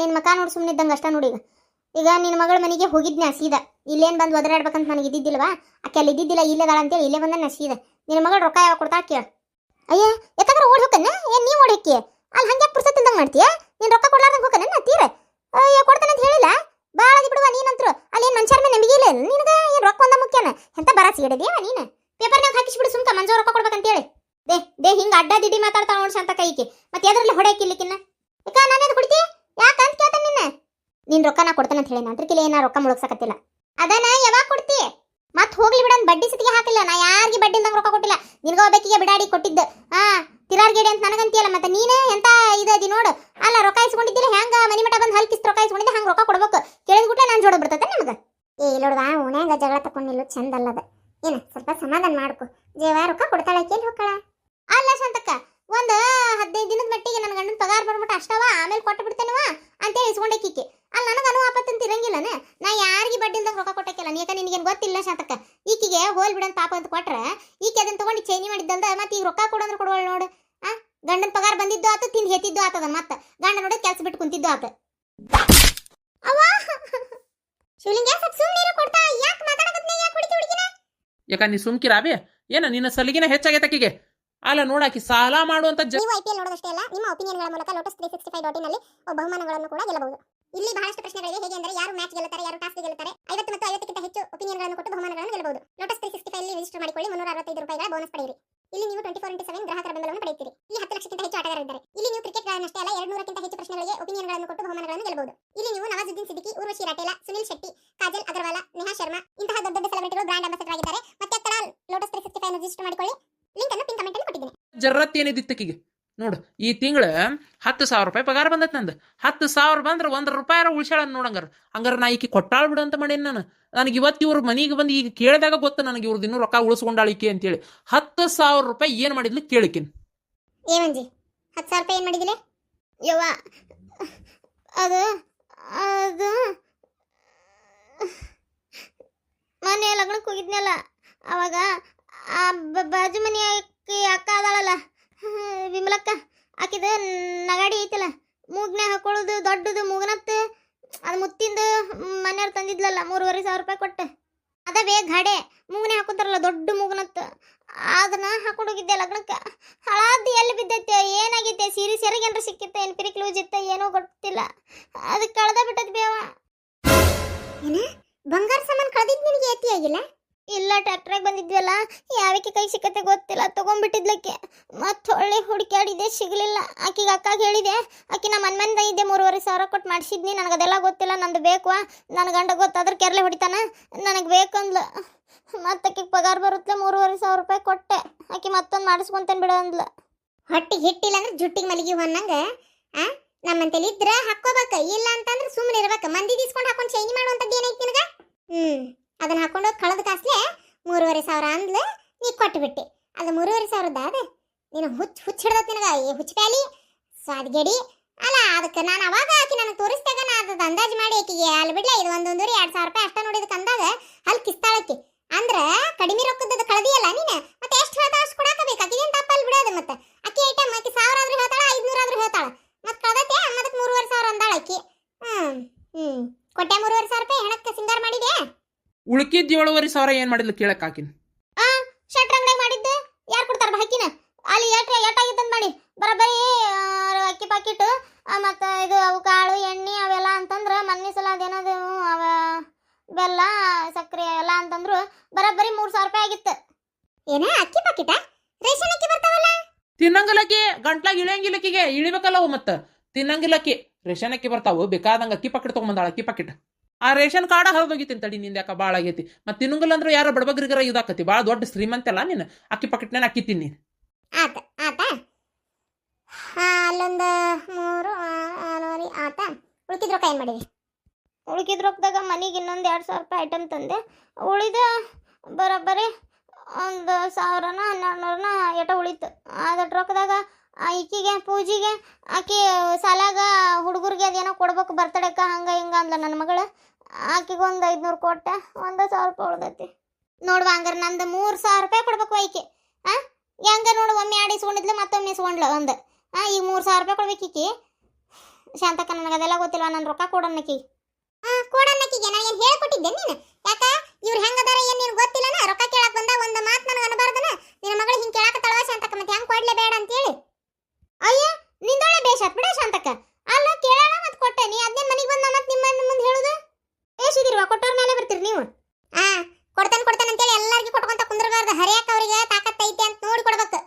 ನಿನ್ನ ಮಕ ನೋಡಿ ಸುಮ್ಮನಿದ್ದಂಗೆ ಅಷ್ಟ ನೋಡಿ ಈಗ ನಿನ್ನ ಮಗಳ ಮನೆಗೆ ಹೋಗಿದ್ನ ಸೀದಾ ಇಲ್ಲೇನು ಬಂದು ಒದರಾಡ್ಬೇಕಂತ ನನಗೆ ಇದ್ದಿದ್ದಿಲ್ವಾ ಆಕೆ ಅಲ್ಲಿ ಇದ್ದಿದ್ದಿಲ್ಲ ಇಲ್ಲದಾಳ ಅಂತೇಳಿ ಇಲ್ಲೇ ಬಂದ ಸೀದಾ ನಿನ್ನ ಮಗಳು ರೊಕ್ಕ ಯಾವಾಗ ಕೊಡ್ತಾ ಕೇಳ ಅಯ್ಯ ಯಾಕಂದ್ರೆ ಓಡಿ ಹೋಗನ್ನ ಏನು ನೀವು ಓಡಿ ಹೋಕ್ಕಿ ಅಲ್ಲಿ ಹಂಗೆ ಪುರ್ಸತ್ತಿಲ್ದಂಗೆ ಮಾಡ್ತೀಯ ನೀನು ರೊಕ್ಕ ಕೊಡ್ಲಾರ್ದಂಗೆ ಹೋಗನ್ನ ತೀರ ಅಯ್ಯ ಕೊಡ್ತಾನೆ ಅಂತ ಹೇಳಿಲ್ಲ ಭಾಳ ಬಿಡುವ ನೀನಂತರು ಅಲ್ಲಿ ಏನು ಮನುಷ್ಯರ ಮೇಲೆ ನಂಬಿಕೆ ಇಲ್ಲ ನಿನಗೆ ಏನು ರೊಕ್ಕ ಒಂದ ಮುಖ್ಯನ ಎಂತ ಬರ ಸಿಗಡಿದ್ಯಾ ನೀನು ಪೇಪರ್ನಾಗ ಹಾಕಿಸ್ಬಿಡು ಸುಮ್ಕ ಮಂಜು ರೊಕ್ಕ ಕೊಡ್ಬೇಕಂತೇಳಿ ದೇ ಹಿಂಗೆ ಅಡ್ಡ ದಿಡ್ಡಿ ಮಾತಾಡ್ತಾ ನೋಡಿ ಶಾಂತ ಕೈಕಿ ಮತ್ತೆ ಎದ್ರಲ್ಲಿ ಹೊಡೆಯಕ್ಕಿಲ್ಲಿಕ್ಕಿನ್ನ ಯಾಕ ನಾನೇನು ಕುಡ್ತಿ ಯಾಕಂತ ಕೇಳ್ತಾನೆ ನಿನ್ನ ರೊಕ್ಕ ನಾ ಕೊಡ್ತಾನೆ ಅಂತ ಹೇಳಿ ನಂತ್ರಕ್ಕಿಲ್ಲ ಏನ ರೊಕ್ಕ ಮುಳುಗ್ಸಕತ್ತಿಲ್ಲ ಅದನ್ನ ಯಾವಾಗ ಕೊಡ್ತಿ ಮತ್ತೆ ಹೋಗ್ಲಿ ಬಿಡಂದ್ ಬಡ್ಡಿ ಸತಿಗೆ ಹಾಕಿಲ್ಲ ನಾ ಯಾರಿಗೆ ಬಡ್ಡಿ ಇಲ್ದಂಗೆ ರೊಕ್ಕ ಕೊಟ್ಟಿಲ್ಲ ನಿನಗ ಒಬ್ಬಾಕಿಗೆ ಬಿಡಾಡಿ ಕೊಟ್ಟಿದ್ದು ತಿರಾರ್ಗೇಡಿ ಅಂತ ನನಗಂತೀಯಲ್ಲ ಮತ್ತೆ ನೀನು ಎಂತ ಇದದಿ ನೋಡು ಅಲ್ಲ ರೊಕ್ಕ ಇಸ್ಕೊಂಡಿದ್ದಿಲ್ಲ ಹೆಂಗ ಮನಿ ಮಠ ಬಂದು ಹಲ್ಕಿಸ್ ರೊಕ್ಕ ಇಸ್ಕೊಂಡಿದ್ದೆ ಹಂಗೆ ರೊಕ್ಕ ಕೊಡ್ಬೇಕು ಕೇಳಿದ್ಬಿಟ್ಲೆ ನಾನು ಜೋಡ ಬಿಡ್ತೈತೆ ನಮ್ಗೆ ನೋಡುವ ಓಣ್ಯಾಗ ಜಗಳ ತಕೊಂಡಿಲ್ಲ ಚಂದ ಅಲ್ಲದ ಏನ ಸ್ವಲ್ಪ ಸಮಾಧಾನ ಮಾಡ್ಕೊ ಜೀವ ರೊಕ್ಕ ಕೊಡ್ತಾಳೆ ಕೇಳಿ ಹೋಗ್ಕಳ ಅಲ್ಲ ಶಾಂತಕ್ಕ ಒಂದು 15 ದಿನದ ಮಟ್ಟಿಗೆ ನನ್ನ ಗಂಡನ ಪಗಾರ ಬರ್ಬಿಟ್ಟು ಅಷ್ಟವ ಆಮೇಲೆ ಕೊಟ್ಟು ಬಿಡ್ತೇನವ ಅಂತೇಳಿ ಇಸ್ಕೊಂಡಕ್ಕಿಕ್ಕೆ ಅಲ್ಲಿ ನನಗನು ಆಪತ್ತಂತ ಇರಂಗಿಲ್ಲನ ನಾ ಯಾರಿಗೆ ಬಡ್ಡಿ ಇಲ್ದಂಗೆ ರೊಕ್ಕ ಕೊಟ್ಟಕ್ಕಿಲ್ಲ ನೀಕ ನಿನಗೇನು ಗೊತ್ತಿಲ್ಲ ಶಾಂತಕ್ಕ ಈಕಿಗೆ ಹೋಲ್ ಬಿಡಂತ ಪಾಪ ಅಂತ ಕೊಟ್ರೆ ಈಕೆ ಅದನ್ನ ತಗೊಂಡು ಚೈನಿ ಮಾಡಿದ್ದಲ್ದ ಮತ್ತೆ ಈಗ ರೊಕ್ಕ ಕೊಡಂದ್ರೆ ಕೊಡುವಳು ನೋಡು ಗಂಡನ ಪಗಾರ ಬಂದಿದ್ದು ಆತ ತಿಂದು ಹೆತ್ತಿದ್ದು ಆತದ ಮತ್ತೆ ಗಂಡ ನೋಡಿ ಕೆಲಸ ಬಿಟ್ಟು ಕುಂತಿದ್ದು ಆತ ಅವ್ವ ಶಿವಲಿಂಗ ಸ್ವಲ್ಪ ಸುಮ್ಮನೆ ಕೊಡ್ತಾ ಯಾಕೆ ಮಾತಾಡಕತ್ನೆ ಯಾಕೆ ಹುಡುಕಿ ಹುಡುಕಿನ ಯಾಕ ನೀ ಸುಮ್ಕಿರಾಬಿ ಏನ ನಿನ್ನ ಸಲಿಗಿನ ಹೆಚ್ಚಾಗೈತಕಿಗೆ ಅಲ್ಲ ನೋಡಾಕಿ ಸಾಲ ಮಾಡುವಂತ ನೀವು ಐಪಿಎಲ್ ನೋಡೋದಷ್ಟೇ ಅಲ್ಲ ನಿಮ್ಮ ಒಪಿನಿಯನ್ಗಳ ಮೂಲಕ lotus365.in ನಲ್ಲಿ ಬಹುಮಾನಗಳನ್ನು ಕೂಡ ಗೆಲ್ಲಬಹುದು ಇಲ್ಲಿ ಬಹಳಷ್ಟು ಪ್ರಶ್ನೆಗಳಿವೆ ಹೇಗೆ ಅಂದರೆ ಯಾರು ಮ್ಯಾಚ್ ಗೆಲ್ಲುತ್ತಾರೆ ಯಾರು ಟಾಸ್ ಗೆಲ್ಲುತ್ತಾರೆ 50 ಮತ್ತು 50ಕ್ಕಿಂತ ಹೆಚ್ಚು ಒಪಿನಿಯನ್ಗಳನ್ನು ಕೊಟ್ಟು ಬಹುಮಾನಗಳನ್ನು ಗೆಲ್ಲಬಹುದು lotus365 ಅಲ್ಲಿ ರಿಜಿಸ್ಟರ್ ಮಾಡಿಕೊಳ್ಳಿ ₹365 ಬೋನಸ್ ಪಡೆಯಿರಿ ಇಲ್ಲಿ ನೀವು 24x7 ಗ್ರಾಹಕರ ಬೆಂಬಲವನ್ನು ಪಡೆಯುತ್ತೀರಿ ಇಲ್ಲಿ 10 ಲಕ್ಷಕ್ಕಿಂತ ಹೆಚ್ಚು ಆಟಗಾರರಿದ್ದಾರೆ ಇಲ್ಲಿ ನೀವು ಕ್ರಿಕೆಟ್ ಗಳನ್ನಷ್ಟೇ ಅಲ್ಲ 200ಕ್ಕಿಂತ ಹೆಚ್ಚು ಪ್ರಶ್ನೆಗಳಿಗೆ ಒಪಿನಿಯನ್ಗಳನ್ನು ಕೊಟ್ಟು ಬಹುಮಾನಗಳನ್ನು ಗೆಲ್ಲಬಹುದು ಇಲ್ಲಿ ನೀವು ನವಾಜುದ್ದೀನ್ ಸಿದ್ದಿಕಿ ಊರ್ವಶಿ ರಾಟೇಲಾ ಸುನಿಲ್ ಶೆಟ್ಟಿ ಕಾಜಲ್ ಅಗರ್ವಾಲ ನೇಹಾ ಶರ್ಮಾ ಇಂತಹ ದೊಡ್ಡ ದೊಡ್ಡ ಸೆಲೆಬ್ರಿಟಿಗಳು ಬ್ರಾಂಡ್ ಅಂಬಾಸಡರ್ ಆಗಿದ್ದಾರೆ ಮತ್ತೆ ಅక్కడ lotus365 ಅನ್ನು ರಿಜಿಸ್ಟರ್ ಮಾಡಿಕೊಳ್ಳಿ ಲಿಂಕ್ ಅನ್ನು ಪಿನ್ ಕಮೆಂಟ್ ಅಲ್ಲಿ ಕೊಟ್ಟಿದ್ದೀನಿ ಜರ್ರತ್ ಏನಿದಿತ್ತಕಿಗೆ ನೋಡು ಈ ತಿಂಗಳ ₹10,000 ಪಗಾರ ಬಂದತ್ ನಂದು 10,000 ಬಂದ್ರೆ ₹1 ಉಳಿಸ್ಯಾಳ ನೋಡಂಗಾರ ಹಂಗಾರ ನಾ ಈಕಿ ಕೊಟ್ಟಾಳ ಬಿಡು ಅಂತ ಮಾಡೇನಿ ನನಗೆ ಇವತ್ತು ಇವ್ರ ಮನೆಗೆ ಬಂದು ಈಗ ಕೇಳಿದಾಗ ಗೊತ್ತ ನನಗೆ ಇವ್ರದ್ದು ಇನ್ನೂ ರೊಕ್ಕ ಉಳಿಸ್ಕೊಂಡಾಳಿಕೆ ಅಂತೇಳಿ ₹10,000 ಏನು ಮಾಡಿದ್ಲು ಕೇಳಿಕಿನ್ ಏಮಂಜಿ ₹10,000 ಏನು ಮಾಡಿದಿಲ್ಲ ಯವ್ವ ಅದು ಅದು ಮೊನ್ನೆ ಲಗ್ನಕ್ಕೆ ಹೋಗಿದ್ನಲ್ಲ ಅವಾಗ ಆ ಬಾಜು ಮನೆ ಅಕ್ಕ ಅದಾಳಲ್ಲ ವಿಮಲಕ್ಕ ಆಕಿದ ನಗಾಡಿ ಐತಲ್ಲ ಮೂಗ್ನೆ ಹಾಕೊಳ್ಳೋದು ದೊಡ್ಡದು ಮೂಗನತ್ತು ಅದು ಮುತ್ತಿಂದು ಮನೆಯವ್ರು ತಂದಿದ್ಲಲ್ಲ ₹3,500 ಕೊಟ್ಟೆ ಅದ ಬೇಗ ಗಾಡೆ ಮೂಗನೆ ಹಾಕೋತಾರಲ್ಲ ದೊಡ್ಡ ಮೂಗನತ್ತು ಅದನ್ನ ಹಾಕೊಂಡು ಹೋಗಿದ್ದೆ ಲಗ್ನಕ್ಕೆ ಹಳಾದ್ದು ಎಲ್ಲಿ ಬಿದ್ದೈತೆ ಏನಾಗೈತೆ ಸೀರೆ ಸೆರಗೇನ್ರ ಸಿಕ್ಕಿತ್ತೆ ಏನು ಪಿರಿಕ್ ಲೂಸ್ ಇತ್ತ ಏನೋ ಗೊತ್ತಿಲ್ಲ ಅದಕ್ಕೆ ಕಳ್ದ ಬಿಟ್ಟದ್ ಬೇವ ಏನ ಬಂಗಾರ ಸಾಮಾನು ಕಳ್ದಿದ್ ನಿನಗೆ ಏತಿ ಆಗಿಲ್ಲ ಇಲ್ಲ ಟ್ರ್ಯಾಕ್ಟ್ರಾಗ ಬಂದಿದ್ವಲ್ಲ ಯಾವಕ್ಕೆ ಕೈ ಸಿಕ್ಕತ್ತೆ ಗೊತ್ತಿಲ್ಲ ತಗೊಂಡ್ಬಿಟ್ಟಿದ್ಲಕ್ಕೆ ಮತ್ತೆ ಹೊಳ್ಳಿ ಹುಡುಕ್ಯಾಡಿದೆ ಸಿಗಲಿಲ್ಲ ಆಕಿಗೆ ಅಕ್ಕಾಗ ಹೇಳಿದೆ ಆಕಿ ನಮ್ಮ ಮನ್ಮಂದ ಇದ್ದೆ ₹3,500 ಕೊಟ್ಟು ಮಾಡಿಸಿದ್ನಿ ನನಗೆ ಅದೆಲ್ಲ ಗೊತ್ತಿಲ್ಲ ನಂದು ಬೇಕು ನನ್ನ ಗಂಡ ಗೊತ್ತಾದ್ರೆ ಕೆರ್ಲೆ ಹೊಡಿತಾನ ನನಗೆ ಬೇಕಂದ್ಲು ಮತ್ತೆ ಆಕಿಗೆ ಪಗಾರ ಬರುತ್ತಲೆ ₹3,500 ಕೊಟ್ಟೆ ಆಕಿ ಮತ್ತೊಂದು ಮಾಡಿಸ್ಕೊಂತೇನೆ ಬಿಡ ಅಂದ್ಲು ಹೊಟ್ಟಿಗೆ ಹಿಟ್ಟಿಲ್ಲ ಅಂದ್ರೆ ಜುಟ್ಟಿಗೆ ಮಲಗಿ ಹೊನ್ನಂಗೆ ನಮ್ಮಂತೇಲಿ ಇದ್ರೆ ಹಾಕೋಬೇಕ ಇಲ್ಲ ಅಂತಂದ್ರೆ ಸುಮ್ಮನೆ ಇರ್ಬೇಕು ಮಂದಿ ದಿಸ್ಕೊಂಡು ಹಾಕೊಂಡು ಚೈನಿ ಮಾಡುವಂಥದ್ದು ಏನೈತಿ ನಿನಗೆ ಅದನ್ನ ಹಾಕೊಂಡು ಕಳೆದ ಕಾಸ್ಲೆ ₹3,500 ಅಂದ್ಲು ನೀ ಕೊಟ್ಟುಬಿಟ್ಟೆ ಅದು ₹3,500 ಅದ ನೀನು ಹುಚ್ಚ ಹಿಡ್ದತ್ ನಿನಗ ಈ ಹುಚ್ಚಪ್ಯಾಲಿ ಸ್ವಾದ್ಗೆಡಿ ಅಲ್ಲ ಅದಕ್ಕೆ ನಾನು ಅವಾಗ ಆಕಿ ನನಗೆ ತೋರಿಸ್ದಾಗ ನಾ ಅದು ಅಂದಾಜು ಮಾಡಿ ಆಕಿಗೆ ಅಲ್ಲಿ ಬಿಡ್ಲ ಇದು ₹1,200 ಅಷ್ಟ ನೋಡಿದಕ್ಕೆ ಅಂದಾಗ ಅಲ್ಲಿ ಕಿಸ್ತಾಳಕ್ಕಿ ಅಂದ್ರೆ ಕಡಿಮೆ ರೊಕ್ಕದ ಕಳೆದಿಯಲ್ಲ ನೀನು ಮತ್ತೆ ಎಷ್ಟು ಹೇಳ್ತಾಳ ಅಷ್ಟು ಕೊಡಾಕಬೇಕು ಆಕಿದೇನು ತಪ್ಪಲ್ಲಿ ಬಿಡೋದು ಮತ್ತೆ ಅಕ್ಕಿ ಐಟಮ್ ಆಕಿ 1,000 ಆದ್ರೂ ಹೇಳ್ತಾಳ 500 ಆದ್ರೂ ಹೇಳ್ತಾಳ ಮತ್ತೆ ಕಳೆದತ್ತೆ ಅದಕ್ಕೆ ₹3,500 ಅಂದಾಳ ಆಕಿ ಕೊಟ್ಟೆ ₹3,500 ಹೆಣಕ್ಕೆ ಸಿಂಗಾರ ಮಾಡಿದೆ ಉಳ್ಕಿದ್ ₹7,500 ಏನು ಮಾಡಿದ್ಲು ಕೇಳಕ್ ಹಾಕಿನ್ ಶರ್ಟ್ ಅಂಗಡಿಯಾಗ ಮಾಡಿದ್ದೆ ಯಾರು ಕೊಡ್ತಾರ ಹಾಕಿನ ಅಲ್ಲಿ ಏಟಾಗಿತ್ತಂತ ಮಾಡಿ ಬರಬರಿ ಅಕ್ಕಿ ಪಾಕಿಟ್ ಮತ್ತು ಇದು ಅವು ಕಾಳು ಎಣ್ಣೆ ಅವೆಲ್ಲ ಅಂತಂದ್ರೆ ಮೊನ್ನೆ ಸಲ ಅದೇನದು ಅವ ಬೆಲ್ಲ ಸಕ್ಕರೆ ಎಲ್ಲ ಅಂತಂದ್ರು ಬರಬರಿ ₹3,000 ಆಗಿತ್ತು ಏನ ಅಕ್ಕಿ ಪಾಕಿಟ ರೇಷನ್ ಅಕ್ಕಿ ಬರ್ತಾವಲ್ಲ ತಿನ್ನಂಗಿಲ್ಲಕ್ಕಿ ಗಂಟ್ಲಾಗ ಇಳಿಯಂಗಿಲ್ಲಕ್ಕಿಗೆ ಇಳಿಬೇಕಲ್ಲ ಅವು ಮತ್ತೆ ತಿನ್ನಂಗಿಲ್ಲಕ್ಕಿ ರೇಷನ್ ಅಕ್ಕಿ ಬರ್ತಾವು ಬೇಕಾದಂಗ ಅಕ್ಕಿ ಪಾಕಿಟ್ ತಗೊಂಬಂದಾಳ ಅಕ್ಕಿ ಪಾಕಿಟ್ ಆ ರೇಷನ್ ಕಾರ್ಡ ಹರಿದೋಗಿತಿ ತಡಿ ನಿಂದ ಯಾಕ ಭಾಳ ಆಗೈತಿ ಮತ್ತೆ ತಿನ್ನಂಗಿಲ್ಲ ಅಂದ್ರೆ ಯಾರೋ ಬಡಬಗ್ರಿಗರ ಇದಾಕತಿ ಭಾಳ ದೊಡ್ಡ ಶ್ರೀಮಂತ ಅಲ್ಲ ನೀನು ಅಕ್ಕಿ ಪಾಕಿಟ್ನೇನು ಅಕ್ಕಿ ತಿನ್ನಿ ಆತ ಆತ ಅಲ್ಲೊಂದು 3 ಆತ ಉಳ್ಕಿದ ರೊಕ್ಕ ಏನು ಮಾಡಿದೆ ಉಳ್ಕಿದ ರೊಕ್ಕದಾಗ ಮನೆಗೆ ಇನ್ನೊಂದು ₹2,000 ಐಟಮ್ ತಂದೆ ಉಳಿದ ಬರೋಬ್ಬರಿ ಒಂದು 1,000ನ 1,200ನ ಏಟ ಉಳಿತು ಅದಟ್ಟು ರೊಕ್ಕದಾಗ ಈಕಿಗೆ ಪೂಜೆಗೆ ಆಕಿ ಸಾಲಾಗ ಹುಡುಗರಿಗೆ ಅದೇನೋ ಕೊಡ್ಬೇಕು ಬರ್ತಡೇಕ ಹಂಗೆ ಹಿಂಗೆ ಅಂದ್ಲ ನನ್ನ ಮಗಳು ಆಕಿಗೆ ಒಂದು 500 ಕೊಟ್ಟೆ ₹1,000 ಉಳ್ದೈತಿ ನೋಡುವ ಹಂಗಾರೆ ನಂದು ₹3,000 ಕೊಡ್ಬೇಕು ಆಯ್ಕೆ ಹೆಂಗ ನೋಡು ಒಮ್ಮೆ ಆಡಿ ಇಸ್ಕೊಂಡಿದ್ಲು ಮತ್ತೊಮ್ಮೆ ಇಸ್ಕೊಂಡ್ಲ ಒಂದು ಈಗ ₹3,000 ಕೊಡ್ಬೇಕು ಈಕಿ ಶಾಂತಕ್ಕ ನನಗೆ ಅದೆಲ್ಲ ಗೊತ್ತಿಲ್ವಾ, ನನ್ನ ರೊಕ್ಕ ಕೊಡನ್ನಕಿ. ಕೊಡನ್ನಕಿಗೆ ನಾನು ಏನು ಹೇಳ್ಕೊಟ್ಟಿದ್ದೆ ನೀನು? ಯಾಕ ಇವ್ರು ಹೆಂಗದಾರ ಏನು ನಿನಗೆ ಗೊತ್ತಿಲ್ಲನ? ರೊಕ್ಕ ಕೇಳಕ್ ಬಂದ ಒಂದು ಮಾತು ನನಗೆ ಅನಬಾರ್ದನ? ನಿನ್ನ ಮಗಳು ಹಿಂಗೆ ಕೇಳಕತ್ತಾಳವ ಶಾಂತಕ್ಕ, ಮತ್ತೆ ಹೆಂಗೆ ಕೊಡ್ಲೇ ಬೇಡ ಅಂತೇಳಿ. ಅಯ್ಯ ನಿಂದೊಳ್ಳೆ ಬೇಷಾತ್ ಬಿಡ ಶಾಂತಕ್ಕ. ಅಲ್ಲ ಕೇಳೋಣ ಮತ್ತೆ ಕೊಟ್ಟೆ, ನೀ ಅದನ್ನೇ ಮನೆಗೆ ಬಂದ ಮತ್ತೆ ನಿಮ್ಮ ಮುಂದೆ ಹೇಳುದು ಬೇಸಿದಿರುವ ಕೊಟ್ಟವ್ರ ಮೇಲೆ ಬರ್ತೀರಿ ನೀವು. ಕೊಡ್ತಾನೆ ಅಂತೇಳಿ ಎಲ್ಲರಿಗೂ ಕೊಟ್ಕೊಂತ ಕುಂದ್ರಬಾರ್ದು. ಹರಿಯಾಕ ಅವ್ರಿಗೆ ತಾಕತ್ತೈತೆ ಅಂತ ನೋಡಿ ಕೊಡ್ಬೇಕು.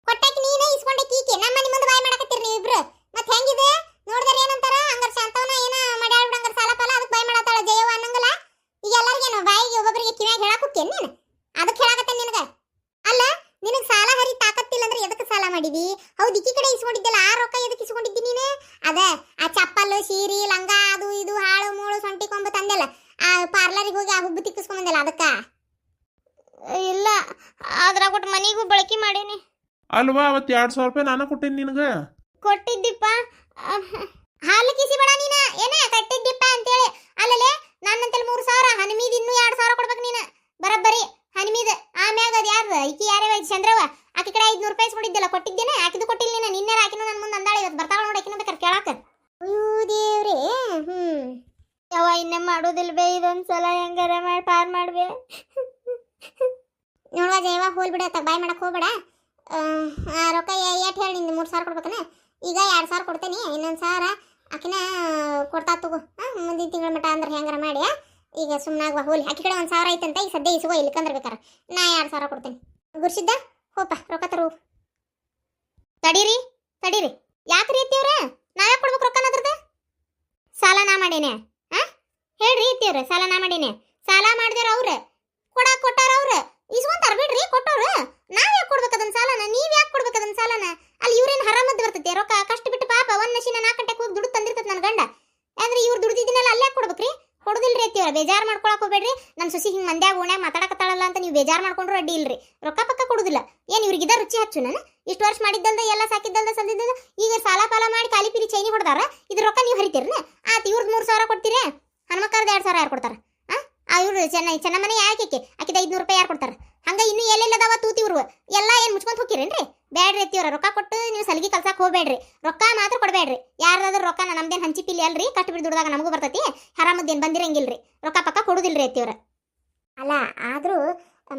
ಕೊಟ್ಟಾಕಿ ನೀನೇ ಇಸ್ಕೊಂಡೆ ಕೀಕಿ ನಮ್ಮ ಮನೆ ಮುಂದೆ ಬಾಯ್ ಮಾಡಕತ್ತೀರಿ ನೀವು ಇಬ್ರು. ಮತ್ತೆ ಹೆಂಗಿದೆ ನೋಡಿದ್ರೆ ಏನಂತಾರ? ಹಂಗಾರ ಶಾಂತವನ ಏನ ಮಾಡ್ಯಾಳ್ಬಿಡ, ಹಂಗಾರ ಸಾಲ ಪಾಲ ಅದಕ್ಕೆ ಬಾಯ್ ಮಾಡತ್ತಾಳ ಜಯವ ಅನ್ನಂಗಲ್ಲ. ಈಗ ಎಲ್ಲರಿಗೇನು ಬಾಯಿಗೆ ಒಬ್ಬೊಬ್ಬರಿಗೆ ಕಿವಿಯಾಗ ಹೇಳಕ್ ಹೋಗ್ತೇನೆ ನೀನು? ಅದಕ್ಕೆ ಹೇಳಕತ್ತೆ ನಿನಗೆ. ಅಲ್ಲ ನಿನಗೆ ಸಾಲ ಹರಿ ತಾಕತ್ತಿಲ್ಲ ಅಂದ್ರೆ ಎದಕ್ಕೆ ಸಾಲ ಮಾಡಿದಿ? ಹೌದು ಇಕ್ಕಿ ಕಡೆ ಇಸ್ಕೊಂಡಿದ್ದಲ್ಲ, ಆ ರೊಕ್ಕ ಎದಕ್ಕೆ ಇಸ್ಕೊಂಡಿದ್ದಿ ನೀನು? ಅದ ಆ ಚಪ್ಪಲ್ಲು ಸೀರಿ ಲಂಗ ಅದು ಇದು ಹಾಳು ಮೂಳು ಸೊಂಟಿ ಕೊಂಬ ತಂದೆಲ್ಲ, ಆ ಪಾರ್ಲರಿಗೆ ಹೋಗಿ ಆ ಹುಬ್ಬು ತಿಕ್ಕಿಸ್ಕೊಂಬಂದಲ್ಲ ಅದಕ್ಕ? ಇಲ್ಲ, ಅದ್ರಾಗ ಒಟ್ಟು ಮನೆಗೂ ಬಳಕೆ ಮಾಡೇನಿ. ಅಲ್ವಾ ಅವತ್ತು 2,000 ರೂಪಾಯಿ ನಾನು ಕೊಟ್ಟೇನಿ ನಿನಗೆ. ಕೊಟ್ಟಿದ್ದಿಪ್ಪ. ಹಾಲು ಕಿಸಿ ಬೇಡ ನೀನ, ಏನೇ ಕಟ್ಟಿದ್ದಿಪ್ಪ ಅಂತೇಳಿ. ಅಲ್ಲಲೇ ನನ್ನಂತಲ್ಲಿ 3,000 ಹನುಮೀದ್ ಇನ್ನೂ 2,000 ಕೊಡ್ಬೇಕು ನೀನು ಬರಬ್ಬರಿ. ಹನುಮೀದ್ ಆಮ್ಯಾಗ ಅದು ಯಾರ್ದು ಈಕಿ ಯಾರೇ ಚಂದ್ರವ ಆಕಿ ಕಡೆ 500 ರೂಪಾಯಿ ಕೊಟ್ಟಿದ್ದಿಲ್ಲ, ಕೊಟ್ಟಿದ್ದೇನೆ. ಆಕಿದು ಕೊಟ್ಟಿಲ್ಲ ನೀನು. ನಿನ್ನೆ ಆಕಿನೂ ನನ್ನ ಮುಂದೆ ಅಂದಾಳೆ, ಇವತ್ತು ಬರ್ತಾಳ ನೋಡಿ ಆಕಿನೂ ಬೇಕಾರೆ ಕೇಳಾಕ. ಅಯ್ಯೋ ದೇವ್ರೇ. ಯವ್ವ ಇನ್ನೇ ಮಾಡೋದಿಲ್ಲ ಬೇ, ಇದೊಂದ್ಸಲ ಹೆಂಗಾರ ಮಾಡಿ ಪಾರ್ ಮಾಡ್ಬೇ. ನೋಡುವ ಜಯವ ಹೋಲ್ ಬಿಡ, ಬಾಯ್ ಮಾಡಕ್ ಹೋಗ್ಬೇಡ. ರೊಕ್ಕ ಏಟ್ ಹೇಳಿ ನಿಂದು 3,000 ಕೊಡ್ಬೇಕನ? ಈಗ 2,000 ಕೊಡ್ತೇನೆ, ಇನ್ನೊಂದು 1,000 ಆಕಿನ ಕೊಡ್ತಾ ತಗೋ. ಮುಂದಿನ ತಿಂಗಳ ಮಟ್ಟ ಅಂದ್ರೆ ಹೆಂಗಾರ ಮಾಡಿ. ಈಗ ಸುಮ್ಮನಾಗುವ ಹೋಲಿ. ಆಕಿ ಕಡೆ 1,000 ಐತಂತ ಈಗ ಸದ್ಯ ಇಸುವ, ಇಲ್ಲಿಕಂದ್ರೆ ಬೇಕಾರೆ ನಾ 2,000 ಕೊಡ್ತೇನೆ. ಗುರ್ಸಿದ್ದ ಹೋಪ ರೊಕ್ಕ ತರು. ತಡೀರಿ ಯಾಕ್ರಿ ಎತ್ತಿವ್ರ? ನಾವೇ ಕೊಡ್ಬೇಕು ರೊಕ್ಕನ ಅದ್ರದ್ದು? ಸಾಲ ನಾ ಮಾಡೇನೆ. ಹೇಳ್ರಿ ಎತ್ತಿವ್ರ, ಸಾಲ ನಾ ಮಾಡೇನೆ. ಸಾಲ ಮಾಡಿದಾರ ಅವ್ರ, ಕೊಟ್ಟಾರ ಅವ್ರ, ಇಸ್ಕೊಂತಾರ ಬಿಡ್ರಿ ಕೊಟ್ಟವ್ರು. ನಾವ್ ಯಾಕೆ ಕೊಡ್ಬೇಕು ಅದನ್ನ ಸಾಲನ? ನೀವ್ ಯಾಕೆ ಕೊಡ್ಬೇಕು ಅದನ್ನ ಸಾಲನ? ಅಲ್ಲಿ ಇವ್ರೇನು ಹರಾಮದ್ದು ಬರ್ತೈತೆ ರೊಕ್ಕ? ಕಷ್ಟ ಬಿಟ್ಟು ಪಾಪ ಒಂದ್ ನಶಿನ 4 ಗಂಟೆಗೆ ಹೋಗಿ ದುಡ್ಡು ತಂದಿರ್ತದ ನನ್ನ ಗಂಡ. ಅಂದ್ರೆ ಇವ್ರು ದುಡ್ದಿದ್ದೀನಲ್ಲ ಅಲ್ಲೇ ಕೊಡ್ಬೇಕ್ರಿ? ಕೊಡುದಿಲ್ರಿ ಎತ್ತಿವ್ರ, ಬೇಜಾರು ಮಾಡ್ಕೊಳಕ್ ಹೋಗ್ಬೇಡ್ರಿ. ನನ್ನ ಸೊಸಿ ಹಿಂಗೆ ಮಂದ್ಯಾಗ ಓಣ್ಯಾಗ ಮಾತಾಡಕತ್ತಾಳಲ್ಲ ಅಂತ ನೀವು ಬೇಜಾರು ಮಾಡ್ಕೊಂಡ್ರು ಅಡ್ಡಿ ಇಲ್ರಿ. ರೊಕ್ಕ ಪಕ್ಕ ಕೊಡುದಿಲ್ಲ. ಏನು ಇವ್ರಿಗಿದ ರುಚಿ ಹಚ್ಚು ನಾನು? ಇಷ್ಟು ವರ್ಷ ಮಾಡಿದ್ದಲ್ದ ಎಲ್ಲ ಸಾಕಿದ್ದಲ್ದ ಸಂದಿದ್ದಲ್ದ ಈಗ ಸಾಲ ಪಾಲ ಮಾಡಿ ಖಾಲಿ ಪಿಲಿ ಚೈನಿ ಹೊಡೆದಾರ. ಇದ್ರ ರೊಕ್ಕ ನೀವು ಹರಿತೀರನ? ಆತ ಇವ್ರದ್ದು 3,000 ಕೊಡ್ತೀರಿ, ಹನುಮಕ್ಕರ್ದು 2,000 ಯಾರು ಕೊಡ್ತಾರ? ಇವ್ರು ಚೆನ್ನ ಮನೆ ಯಾಕೆ ಆಕಿದ 500 ರೂಪಾಯಿ ಯಾರು ಕೊಡ್ತಾರ? ಹಂಗ ಇನ್ನು ಎಲ್ಲೆಲ್ಲದಾವ ತೂತಿ ಇವ್ರು ಎಲ್ಲ ಏನು ಮುಚ್ಕೊಂತ ಹೋಗಿರೇನ್ರಿ? ಬ್ಯಾಡ್ರಿ ಎತ್ತಿವ್ರ, ರೊಕ್ಕ ಕೊಟ್ಟು ನೀವು ಸಲಿಗೆ ಕಲ್ಸಕ್ಕೆ ಹೋಗ್ಬೇಡ್ರಿ. ರೊಕ್ಕ ಮಾತ್ರ ಕೊಡಬೇಡ್ರಿ. ಯಾರಾದ್ರೂ ರೊಕ್ಕ ನಮ್ದೇನು ಹಂಚಿ ಪಿಲ್ಲಿ ಅಲ್ರಿ, ಕಟ್ಟು ಬಿಟ್ಟು ದುಡ್ದಾಗ ನಮಗೂ ಬರ್ತೈತಿ. ಹರಾಮದ್ದೇನು ಬಂದಿರಂಗಿಲ್ರಿ. ರೊಕ್ಕ ಪಕ್ಕ ಕೊಡುದಿಲ್ರಿ ಎತ್ತಿವ್ರ. ಅಲ್ಲ ಆದ್ರೂ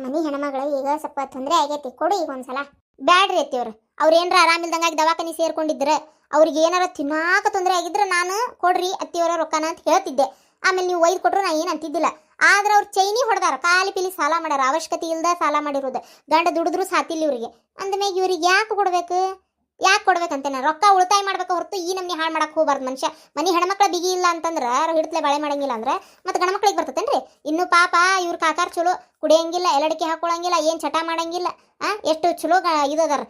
ಮನಿ ಹೆಣ್ಮಗಳು ಈಗ ಸ್ವಲ್ಪ ತೊಂದರೆ ಆಗೈತಿ, ಕೊಡು ಈಗ ಒಂದ್ಸಲ. ಬ್ಯಾಡ್ರಿ ಎತ್ತಿವ್ರ, ಅವ್ರು ಏನಾರ ಆರಾಮಿಲ್ದಂಗಾಗಿ ದವಾಖಾನಿ ಸೇರ್ಕೊಂಡಿದ್ರೆ, ಅವ್ರಿಗೆ ಏನಾರ ತಿನ್ನಾಕ ತೊಂದರೆ ಆಗಿದ್ರೆ ನಾನು ಕೊಡ್ರಿ ಅತ್ತಿಯವರ ರೊಕ್ಕನ ಅಂತ ಹೇಳ್ತಿದ್ದೆ. ಆಮೇಲೆ ನೀವು ಒಯ್ದು ಕೊಟ್ಟರು ನಾ ಏನು ಅಂತಿದ್ದಿಲ್ಲ. ಆದ್ರೆ ಅವ್ರು ಚೈನಿ ಹೊಡೆದಾರ, ಖಾಲಿ ಪಿಲಿ ಸಾಲ ಮಾಡ್ಯಾರ, ಅವಶ್ಯಕತೆ ಇಲ್ದ ಸಾಲ ಮಾಡಿರೋದು. ಗಂಡ ದುಡಿದ್ರು ಸಾತಿಲ್ಲ ಇವ್ರಿಗೆ. ಅಂದಮೇಲೆ ಇವ್ರಿಗೆ ಯಾಕೆ ಕೊಡ್ಬೇಕಂತೆ? ನಾನು ರೊಕ್ಕ ಉಳಿತಾಯ ಮಾಡ್ಬೇಕು ಹೊರತು ಈ ನಮ್ನಿ ಹಾಳು ಮಾಡಕ್ಕೆ ಹೋಗ್ಬಾರ್ದು ಮನುಷ್ಯ. ಮನೆ ಹೆಣ್ಮಕ್ಳ ಬಿಗಿ ಇಲ್ಲ ಅಂತಂದ್ರೆ ಹಿಡ್ತಲೆ ಬಾಳೆ ಮಾಡಂಗಿಲ್ಲ ಅಂದ್ರೆ ಮತ್ತೆ ಗಂಡ್ಮಕ್ಳಿಗೆ ಬರ್ತತೇನ್ರಿ? ಇನ್ನು ಪಾಪ ಇವ್ರ ಕಾಕಾರ ಚಲೋ, ಕುಡಿಯಂಗಿಲ್ಲ, ಎಲ್ಲಡಿಕೆ ಹಾಕೊಳಂಗಿಲ್ಲ, ಏನು ಚಟ ಮಾಡಂಗಿಲ್ಲ. ಎಷ್ಟು ಚಲೋ ಇದದಾರ.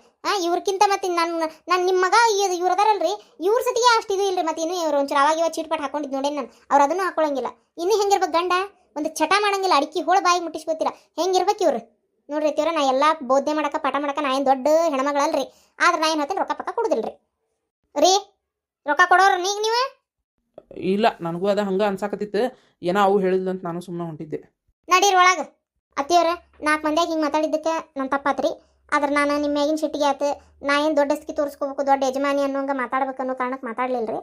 ಇವ್ರಕ್ಕಿಂತ ಮತ್ತೆ ನನ್ನ ನಿಮ್ಮ ಮಗ ಇವ್ರು ಅದಾರಲ್ರಿ, ಇವ್ರ ಸತಿಗೆ ಅಷ್ಟು ಇದು ಇಲ್ರಿ. ಮತ್ತೆ ಇನ್ನು ಇವ್ರು ಒಂಚೂರು ಅವಾಗ ಚೀಟ್ಪಾಟ್ ಹಾಕೊಂಡಿದ್ದು ನೋಡೇನು ನಾನು. ಅವ್ರು ಅದನ್ನು ಹಾಕೊಳಂಗಿಲ್ಲ. ಇನ್ನು ಹೆಂಗಿರ್ಬೇಕು ಗಂಡ? ಒಂದು ಚಟ ಮಾಡಂಗಿಲ್ಲ, ಅಡಿಕೆ ಹೋಳು ಬಾಯಿಗೆ ಮುಟ್ಟಿಸ್ಕೊತೀರ. ಹೆಂಗಿರ್ಬೇಕು ಇವ್ರು? ನೋಡ್ರಿ ತೀವ್ರ, ನಾ ಎಲ್ಲ ಬೋಧನೆ ಮಾಡಕ ಪಾಠ ಮಾಡಕ ನಾ ಏನು ದೊಡ್ಡ ಹೆಣ್ಮಗಳಲ್ರಿ. ಆದ್ರೆ ನಾ ಏನು ಹೇಳ್ತೇನೆ, ರೊಕ್ಕ ಪಕ್ಕ ಕೊಡುದಿಲ್ರಿ. ರೀ ರೊಕ್ಕ ಕೊಡೋರು ನೀವು? ಇಲ್ಲ, ನನಗೂ ಅದ ಹಂಗೆ ಅನ್ಸಾಕತ್ತಿತ್ತು. ಏನೋ ಅವು ಹೇಳಿದ್ಲು ಅಂತ ನಾನು ಸುಮ್ಮನೆ ಹೊಂಟಿದ್ದೆ. ನಡೀರಿ ಒಳಗೆ. ಅತ್ತಿಯವ್ರ 4 ಮಂದಿಯಾಗ ಹಿಂಗೆ ಮಾತಾಡಿದ್ದಕ್ಕೆ ನನ್ನ ತಪ್ಪಾತ್ರಿ. ಆದ್ರೆ ನಾನು ನಿಮ್ಮ ಮ್ಯಾಗಿನ ಸಿಟ್ಟಿಗೆ ಆಯ್ತು. ನಾ ಏನು ದೊಡ್ಡ ಸ್ಕಿ ತೋರಿಸ್ಕೋಬೇಕು, ದೊಡ್ಡ ಯಜಮಾನಿ ಅನ್ನೋಂಗೆ ಮಾತಾಡ್ಬೇಕು ಅನ್ನೋ ಕಾರಣಕ್ಕೆ ಮಾತಾಡಲಿಲ್ಲ ರೀ.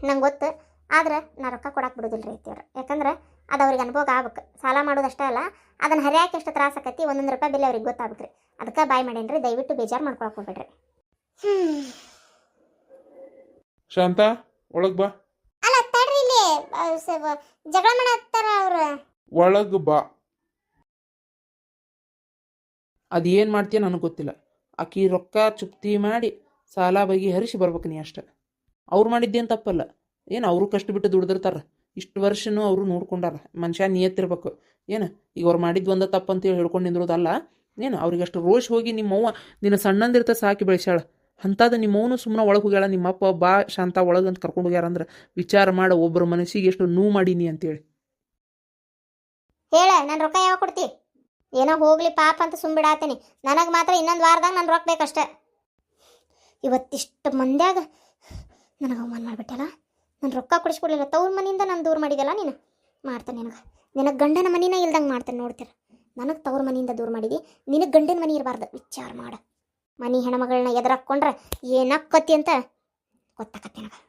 ನಂಗೆ ಗೊತ್ತು. ಆದ್ರೆ ನಾ ರೊಕ್ಕ ಕೊಡಕ್ಕೆ ಬಿಡೋದಿಲ್ಲ ರೀ ಅತ್ತಿಯವ್ರ. ಯಾಕಂದ್ರೆ ಅದು ಅವ್ರಿಗೆ ಅನುಭವ ಆಗ್ಬೇಕು. ಸಾಲ ಮಾಡೋದಷ್ಟೇ ಅಲ್ಲ, ಅದನ್ನು ಹರಿಯಾಕೆ ಎಷ್ಟು ತ್ರಾಸ ಆಕತಿ, 1 ರೂಪಾಯಿ ಬೆಲೆ ಅವ್ರಿಗೆ ಗೊತ್ತಾಗ್ಬೇಕು ರೀ. ಅದಕ್ಕೆ ಬಾಯ್ ಮಾಡೇನ್ರಿ. ದಯವಿಟ್ಟು ಬೇಜಾರು ಮಾಡ್ಕೊಳಕ್ಕೆ ಹೋಗ್ಬೇಡ್ರಿ. ಶಾಂತ ಒಳಗ್ ಬಾ. ಅಲ್ಲ ತಡ್ರಿ, ಇಲ್ಲಿ ಜಗಳ ಮಾಡತ್ತಾರ ಅವ್ರು. ಒಳಗ್ ಬಾ. ಅದೇನು ಮಾಡ್ತೀಯ ನನಗೆ ಗೊತ್ತಿಲ್ಲ. ಆಕಿ ರೊಕ್ಕ ಚುಕ್ತಿ ಮಾಡಿ ಸಾಲ ಬಗೆಹರಿಸಿ ಬರ್ಬೇಕು ನೀ ಅಷ್ಟೆ. ಅವ್ರು ಮಾಡಿದ್ದೇನು ತಪ್ಪಲ್ಲ. ಏನು ಅವರು ಕಷ್ಟ ಬಿಟ್ಟು ದುಡ್ದಿರ್ತಾರೆ. ಇಷ್ಟು ವರ್ಷನೂ ಅವರು ನೋಡ್ಕೊಂಡಾರ. ಮನುಷ್ಯ ನಿಯತ್ತಿರ್ಬೇಕು. ಏನು ಈಗ ಅವ್ರು ಮಾಡಿದ್ದು ಒಂದ ತಪ್ಪು ಅಂತೇಳಿ ಹೇಳ್ಕೊಂಡು ನಿಂದ್ರೋದಲ್ಲ. ಏನು ಅವ್ರಿಗೆ ಅಷ್ಟು ರೋಷ್ ಹೋಗಿ ನಿಮ್ಮವ್ವ ನಿನ್ನ ಸಣ್ಣಂದಿರ್ತ ಸಾಕಿ ಬೆಳೆಸ್ಯಾಳ. ಅಂಥದ್ದು ನಿಮ್ಮವನು ಸುಮ್ಮನೆ ಒಳಗೆ ಹೋಗ್ಯಾಳ. ನಿಮ್ಮಪ್ಪ ಬಾ ಶಾಂತ ಒಳಗಂತ ಕರ್ಕೊಂಡು ಹೋಗ್ಯಾರಂದ್ರೆ ವಿಚಾರ ಮಾಡ, ಒಬ್ಬರ ಮನಸ್ಸಿಗೆ ಎಷ್ಟು ನೋವು ಮಾಡೀನಿ ಅಂತೇಳಿ. ಹೇಳ, ನಾನು ರೊಕ್ಕ ಯಾವಾಗ ಕೊಡ್ತಿ? ಏನೋ ಹೋಗ್ಲಿ ಪಾಪ ಅಂತ ಸುಮ್ಬಿಡಾತೀನಿ. ನನಗೆ ಮಾತ್ರ ಇನ್ನೊಂದು ವಾರದಾಗ ನಾನು ರೊಕ್ಕ ಬೇಕಷ್ಟೆ. ಇವತ್ತಿಷ್ಟು ಮಂದ್ಯಾಗ ನನಗೆ ಅವಮಾನ ಮಾಡಿಬಿಟ್ಟಲ್ಲ. ನಾನು ರೊಕ್ಕ ಕೊಡಿಸ್ಕೊಡ್ಲಿಲ್ಲ. ತವ್ರ ಮನೆಯಿಂದ ನಾನು ದೂರ ಮಾಡಿದೆಲ್ಲ ನೀನು. ಮಾಡ್ತೇನೆ ನಿನಗೆ ಗಂಡನ ಮನಿನ ಇಲ್ದಂಗೆ ಮಾಡ್ತೇನೆ. ನೋಡ್ತೀರ, ನನಗೆ ತವ್ರ ಮನೆಯಿಂದ ದೂರ ಮಾಡಿದಿ, ನಿನಗೆ ಗಂಡನ ಮನೆ ಇರಬಾರ್ದು. ವಿಚಾರ ಮಾಡ. ಮನೆ ಹೆಣ್ಮಗಳನ್ನ ಎದುರಾಕೊಂಡ್ರೆ ಏನಕ್ಕತ್ತಿ ಅಂತ ಗೊತ್ತಾಕತ್ತೆ ನನಗೆ